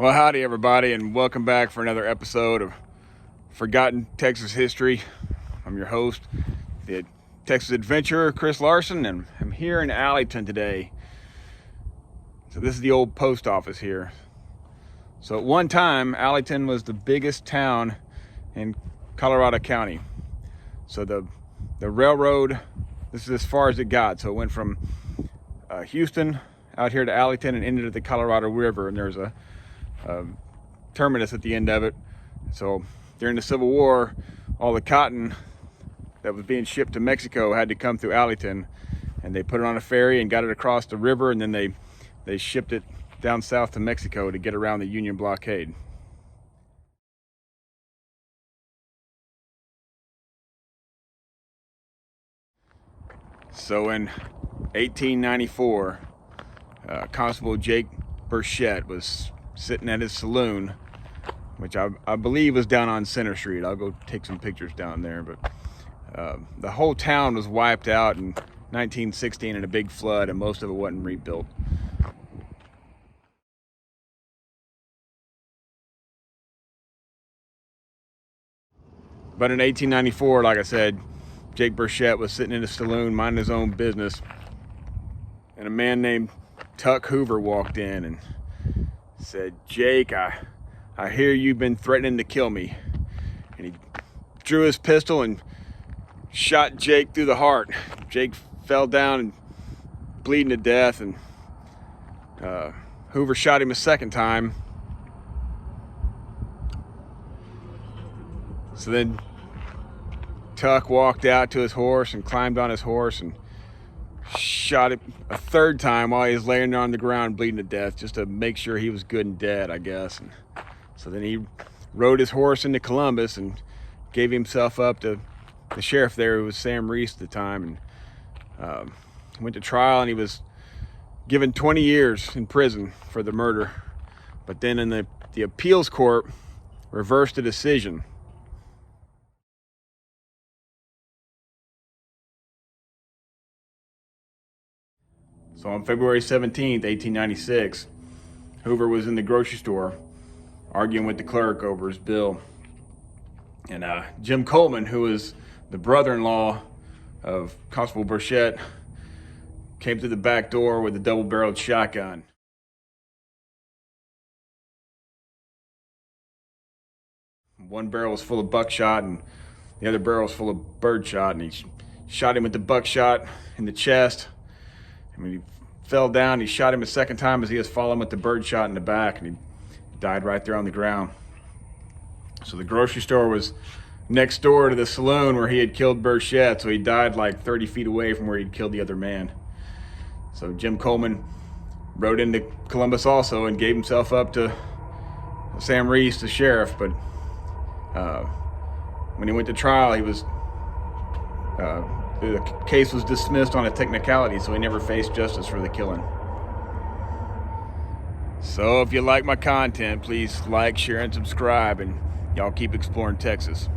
Well, howdy everybody, and welcome back for another episode of Forgotten Texas History. I'm your host, the Texas adventurer, Chris Larson, and I'm here in Alleyton today. So this is the old post office here. So at one time, Alleyton was the biggest town in Colorado County. So the railroad, this is as far as it got. So it went from Houston out here to Alleyton and ended at the Colorado River, and there's a terminus at the end of it. So during the Civil War, all the cotton that was being shipped to Mexico had to come through Alleyton, and they put it on a ferry and got it across the river, and then they shipped it down south to Mexico to get around the Union blockade. So in 1894, Constable Jake Burchett was sitting at his saloon, which I believe was down on Center Street. I'll go take some pictures down there. But the whole town was wiped out in 1916 in a big flood, and most of it wasn't rebuilt. But in 1894, like I said, Jake Burchett was sitting in his saloon minding his own business, and a man named Tuck Hoover walked in and said, "Jake, I hear you've been threatening to kill me." And he drew his pistol and shot Jake through the heart. Jake fell down and bleeding to death, and Hoover shot him a second time. So then Tuck walked out to his horse and climbed on his horse and shot him a third time while he was laying there on the ground bleeding to death, just to make sure he was good and dead, I guess. And so then he rode his horse into Columbus and gave himself up to the sheriff there, who was Sam Reese at the time, and went to trial, and he was given 20 years in prison for the murder. But then in the appeals court reversed the decision. So on February 17th, 1896, Hoover was in the grocery store arguing with the clerk over his bill. And Jim Coleman, who was the brother-in-law of Constable Burchett, came through the back door with a double-barreled shotgun. One barrel was full of buckshot and the other barrel was full of birdshot, and he shot him with the buckshot in the chest. And when he fell down, he shot him a second time as he was following with the birdshot in the back, and he died right there on the ground. So the grocery store was next door to the saloon where he had killed Burchett, so he died like 30 feet away from where he'd killed the other man. So Jim Coleman rode into Columbus also and gave himself up to Sam Reese, the sheriff, but when he went to trial, the case was dismissed on a technicality, so he never faced justice for the killing. So if you like my content, please like, share, and subscribe, and y'all keep exploring Texas.